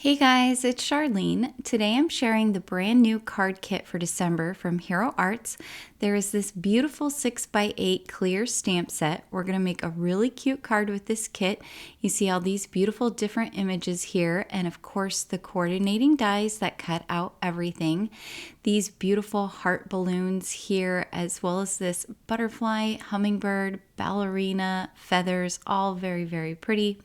Hey guys, it's Charlene. Today I'm sharing the brand new card kit for December from Hero Arts. There is this beautiful 6x8 clear stamp set. We're going to make a really cute card with this kit. You see all these beautiful different images here, and of course the coordinating dies that cut out everything. These beautiful heart balloons here, as well as this butterfly, hummingbird, ballerina, feathers, all very, very pretty.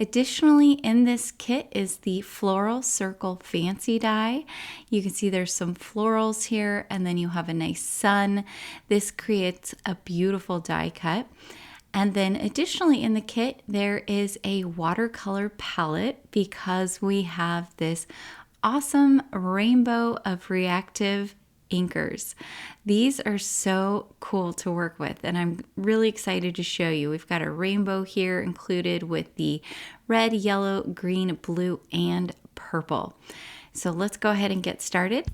Additionally, in this kit is the Floral Circle Fancy die. You can see there's some florals here, and then you have a nice sun. This creates a beautiful die cut. And then additionally in the kit, there is a watercolor palette because we have this awesome rainbow of reactive inkers. These are so cool to work with, and I'm really excited to show you. We've got a rainbow here included with the red, yellow, green, blue, and purple. So let's go ahead and get started.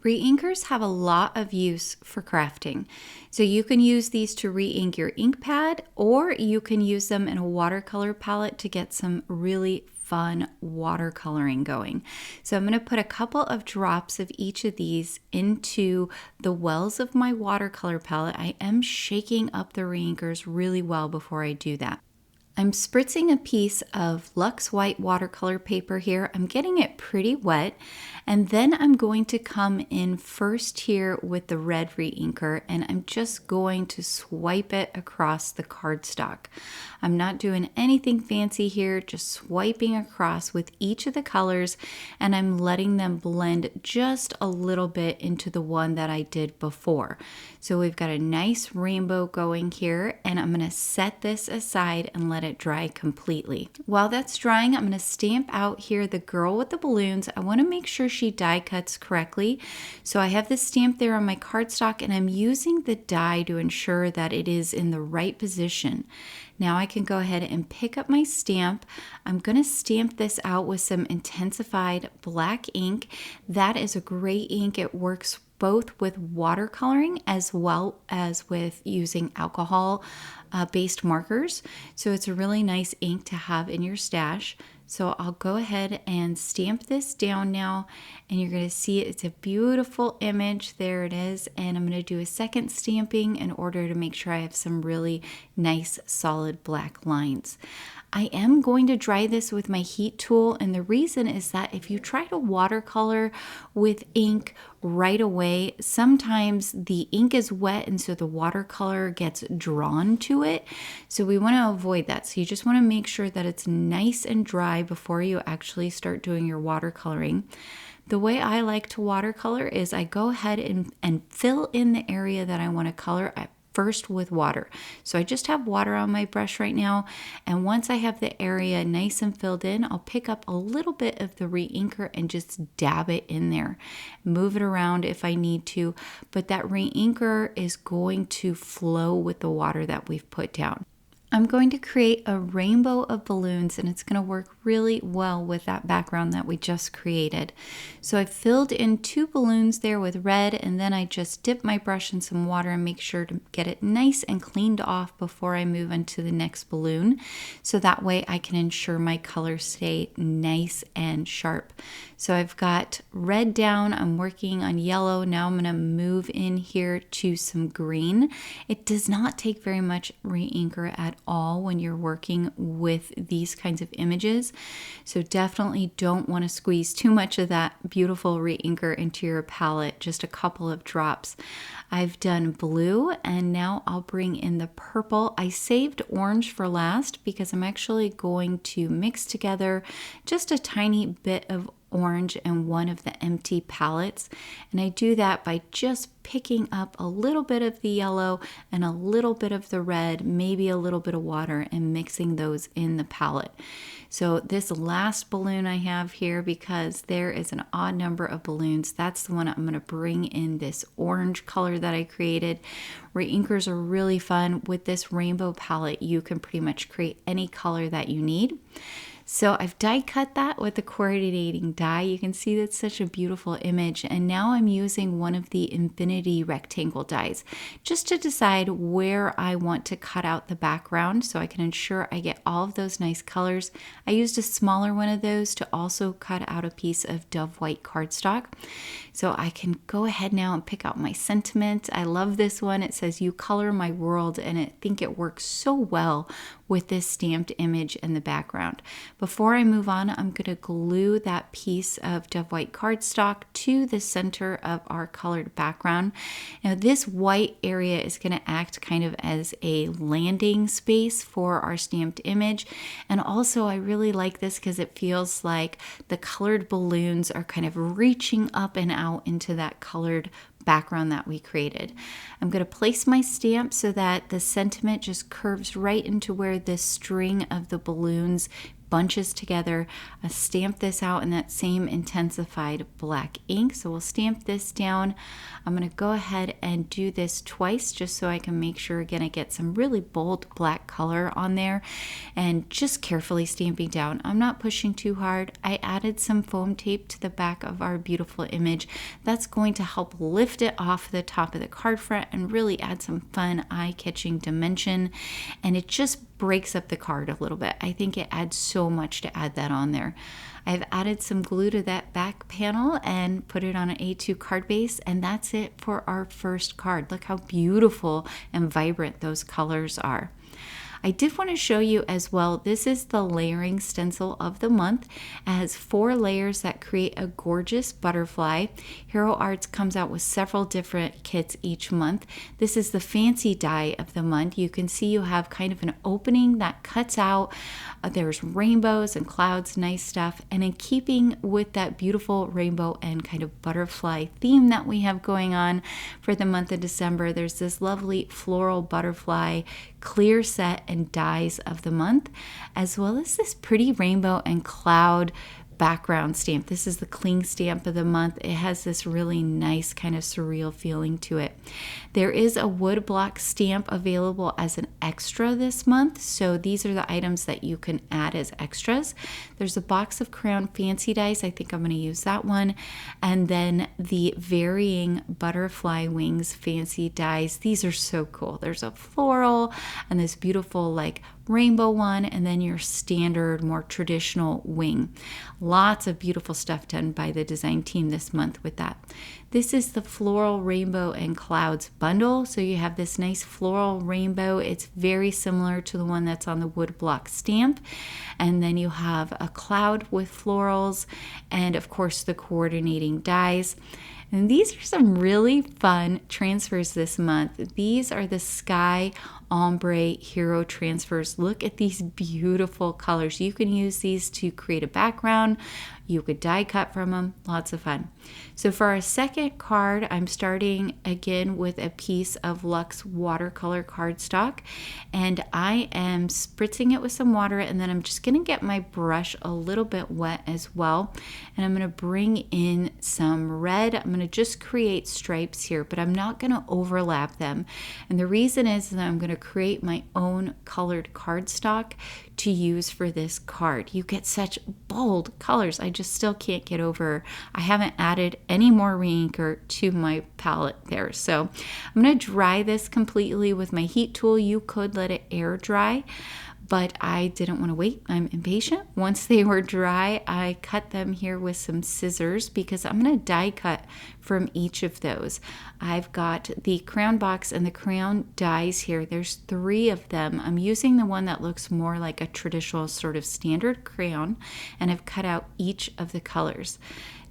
Re-inkers have a lot of use for crafting. So you can use these to re-ink your ink pad, or you can use them in a watercolor palette to get some really fun watercoloring going. So I'm going to put a couple of drops of each of these into the wells of my watercolor palette. I am shaking up the re-inkers really well before I do that. I'm spritzing a piece of Luxe white watercolor paper here. I'm getting it pretty wet, and then I'm going to come in first here with the red re-inker, and I'm just going to swipe it across the cardstock. I'm not doing anything fancy here, just swiping across with each of the colors, and I'm letting them blend just a little bit into the one that I did before. So we've got a nice rainbow going here, and I'm going to set this aside and let it dry completely. While that's drying, I'm going to stamp out here the girl with the balloons. I want to make sure she die cuts correctly. So I have this stamp there on my cardstock, and I'm using the die to ensure that it is in the right position. Now I can go ahead and pick up my stamp. I'm going to stamp this out with some Intens-ified Black Ink. That is a great ink. It works both with watercoloring as well as with using alcohol based markers. So it's a really nice ink to have in your stash. So I'll go ahead and stamp this down now, and you're going to see it's a beautiful image. There it is. And I'm going to do a second stamping in order to make sure I have some really nice solid black lines. I am going to dry this with my heat tool, and the reason is that if you try to watercolor with ink right away, sometimes the ink is wet and so the watercolor gets drawn to it. So we want to avoid that. So you just want to make sure that it's nice and dry before you actually start doing your watercoloring. The way I like to watercolor is I go ahead and fill in the area that I want to color first with water. So I just have water on my brush right now, and once I have the area nice and filled in, I'll pick up a little bit of the re-inker and just dab it in there. Move it around if I need to, but that re-inker is going to flow with the water that we've put down. I'm going to create a rainbow of balloons, and it's going to work really well with that background that we just created. So I filled in 2 balloons there with red, and then I just dip my brush in some water and make sure to get it nice and cleaned off before I move into the next balloon. So that way I can ensure my colors stay nice and sharp. So I've got red down, I'm working on yellow. Now I'm going to move in here to some green. It does not take very much re-inker at all when you're working with these kinds of images. So definitely don't want to squeeze too much of that beautiful re-inker into your palette, just a couple of drops. I've done blue, and now I'll bring in the purple. I saved orange for last because I'm actually going to mix together just a tiny bit of orange and one of the empty palettes, and I do that by just picking up a little bit of the yellow and a little bit of the red, maybe a little bit of water, and mixing those in the palette. So this last balloon I have here, because there is an odd number of balloons, that's the one I'm going to bring in this orange color that I created. Re-inkers are really fun. With this rainbow palette, you can pretty much create any color that you need. So I've die cut that with the coordinating die. You can see that's such a beautiful image. And now I'm using one of the infinity rectangle dies just to decide where I want to cut out the background so I can ensure I get all of those nice colors. I used a smaller one of those to also cut out a piece of Dove White cardstock. So I can go ahead now and pick out my sentiment. I love this one. It says, "You color my world," and I think it works so well with this stamped image in the background. Before I move on, I'm going to glue that piece of Dove White cardstock to the center of our colored background. Now this white area is going to act kind of as a landing space for our stamped image. And also I really like this because it feels like the colored balloons are kind of reaching up and out into that colored background that we created. I'm going to place my stamp so that the sentiment just curves right into where the string of the balloons bunches together. I stamp this out in that same Intens-ified black ink. So we'll stamp this down. I'm going to go ahead and do this twice just so I can make sure, again, I get some really bold black color on there, and just carefully stamping down. I'm not pushing too hard. I added some foam tape to the back of our beautiful image. That's going to help lift it off the top of the card front and really add some fun eye-catching dimension. And it just breaks up the card a little bit. I think it adds so much to add that on there. I've added some glue to that back panel and put it on an A2 card base, and that's it for our first card. Look how beautiful and vibrant those colors are. I did want to show you as well, this is the layering stencil of the month. It has 4 layers that create a gorgeous butterfly. Hero Arts comes out with several different kits each month. This is the fancy die of the month. You can see you have kind of an opening that cuts out. There's rainbows and clouds, nice stuff. And in keeping with that beautiful rainbow and kind of butterfly theme that we have going on for the month of December, there's this lovely floral butterfly clear set and dies of the month, as well as this pretty rainbow and cloud background stamp. This is the cling stamp of the month. It has this really nice kind of surreal feeling to it. There is a wood block stamp available as an extra this month, so these are the items that you can add as extras. There's a box of crayon fancy dies. I think I'm going to use that one. And then the varying butterfly wings fancy dies. These are so cool. There's a floral and this beautiful like rainbow one, and then your standard more traditional wing. Lots of beautiful stuff done by the design team this month with that. This is the floral rainbow and clouds bundle. So you have this nice floral rainbow. It's very similar to the one that's on the wood block stamp. And then you have a cloud with florals and of course the coordinating dies. And these are some really fun transfers this month. These are the Sky Ombre Hero transfers. Look at these beautiful colors. You can use these to create a background. You could die cut from them. Lots of fun. So for our second card, I'm starting again with a piece of Luxe watercolor cardstock, and I am spritzing it with some water, and then I'm just going to get my brush a little bit wet as well, and I'm going to bring in some red. I'm going to just create stripes here, but I'm not going to overlap them, and the reason is that I'm going to create my own colored cardstock to use for this card. You get such bold colors. I just still can't get over. I haven't added any more reinker to my palette there. So I'm going to dry this completely with my heat tool. You could let it air dry, but I didn't want to wait. I'm impatient. Once they were dry, I cut them here with some scissors because I'm going to die cut from each of those. I've got the crayon box and the crayon dies here. There's 3 of them. I'm using the one that looks more like a traditional sort of standard crayon, and I've cut out each of the colors.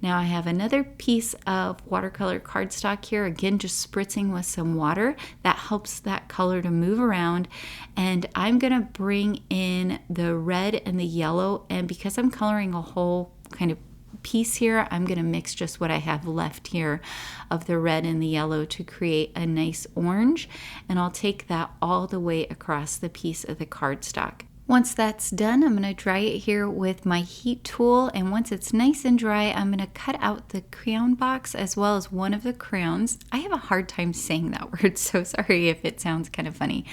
Now I have another piece of watercolor cardstock here, again just spritzing with some water. That helps that color to move around, and I'm going to bring in the red and the yellow, and because I'm coloring a whole kind of piece here, I'm going to mix just what I have left here of the red and the yellow to create a nice orange, and I'll take that all the way across the piece of the cardstock. Once that's done, I'm going to dry it here with my heat tool, and once it's nice and dry, I'm going to cut out the crayon box as well as one of the crayons. I have a hard time saying that word, so sorry if it sounds kind of funny.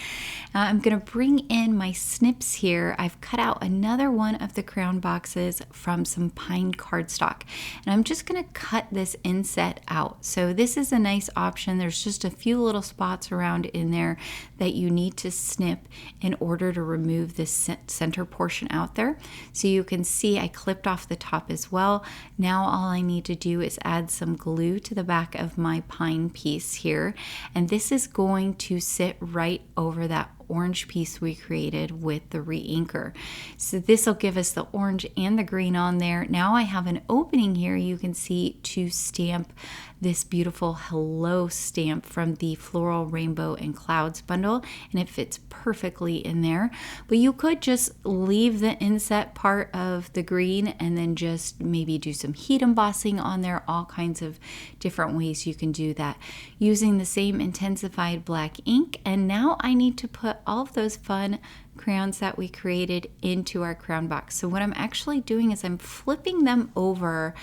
I'm going to bring in my snips here. I've cut out another one of the crayon boxes from some pine cardstock, and I'm just going to cut this inset out. So this is a nice option. There's just a few little spots around in there that you need to snip in order to remove this center portion out there. So you can see I clipped off the top as well. Now all I need to do is add some glue to the back of my pine piece here, and this is going to sit right over that orange piece we created with the re-inker. So this will give us the orange and the green on there. Now I have an opening here, you can see, to stamp this beautiful hello stamp from the Floral Rainbow and Clouds bundle, and it fits perfectly in there. But you could just leave the inset part of the green and then just maybe do some heat embossing on there. All kinds of different ways you can do that using the same Intens-ified Black ink. And now I need to put all of those fun crayons that we created into our crayon box. So what I'm actually doing is I'm flipping them over,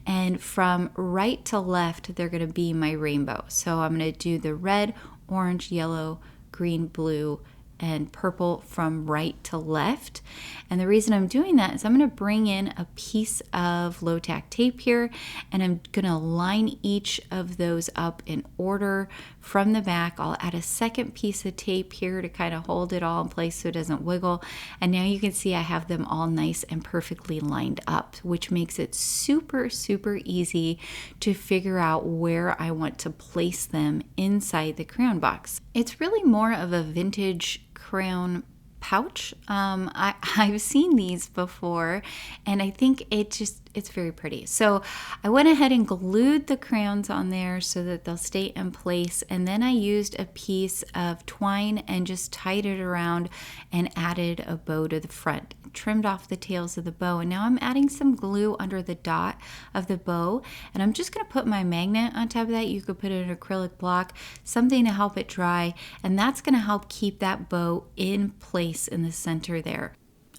and from right to left they're going to be my rainbow. So I'm going to do the red, orange, yellow, green, blue, and purple from right to left. And the reason I'm doing that is I'm going to bring in a piece of low tack tape here, and I'm going to line each of those up in order from the back. I'll add a second piece of tape here to kind of hold it all in place so it doesn't wiggle. And now you can see I have them all nice and perfectly lined up, which makes it super, super easy to figure out where I want to place them inside the crayon box. It's really more of a vintage crayon pouch. I've seen these before, and I think it's very pretty. So I went ahead and glued the crayons on there so that they'll stay in place, and then I used a piece of twine and just tied it around and added a bow to the front. Trimmed off the tails of the bow, and now I'm adding some glue under the dot of the bow, and I'm just going to put my magnet on top of that. You could put an acrylic block, something to help it dry, and that's going to help keep that bow in place in the center there.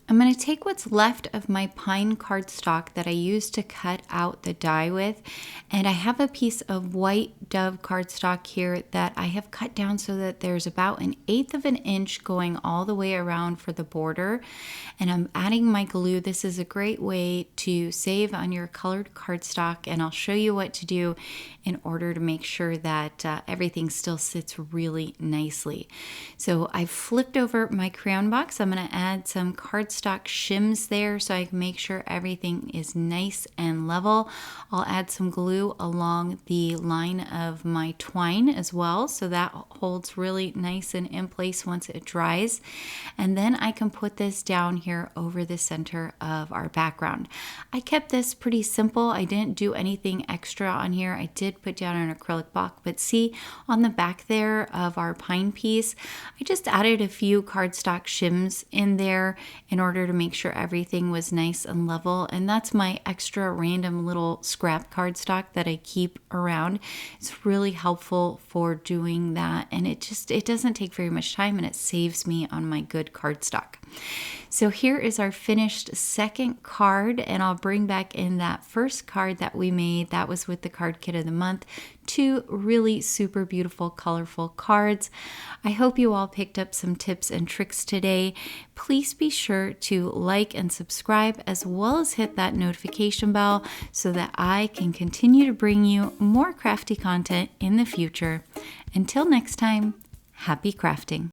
I'm going to take what's left of my pine cardstock that I used to cut out the die with, and I have a piece of white dove cardstock here that I have cut down so that there's about 1/8 of an inch going all the way around for the border, and I'm adding my glue. This is a great way to save on your colored cardstock, and I'll show you what to do in order to make sure that everything still sits really nicely. So I flipped over my crayon box. I'm going to add some cardstock shims there so I can make sure everything is nice and level. I'll add some glue along the line of my twine as well, so that holds really nice and in place once it dries. And then I can put this down here over the center of our background. I kept this pretty simple. I didn't do anything extra on here. I did put down an acrylic block, but see on the back there of our pine piece, I just added a few cardstock shims in there in order to make sure everything was nice and level. And that's my extra random little scrap cardstock that I keep around. It's really helpful for doing that, and it doesn't take very much time, and it saves me on my good cardstock. So here is our finished second card, and I'll bring back in that first card that we made. That was with the card kit of the month. 2 really super beautiful, colorful cards. I hope you all picked up some tips and tricks today. Please be sure to like and subscribe, as well as hit that notification bell so that I can continue to bring you more crafty content in the future. Until next time, happy crafting.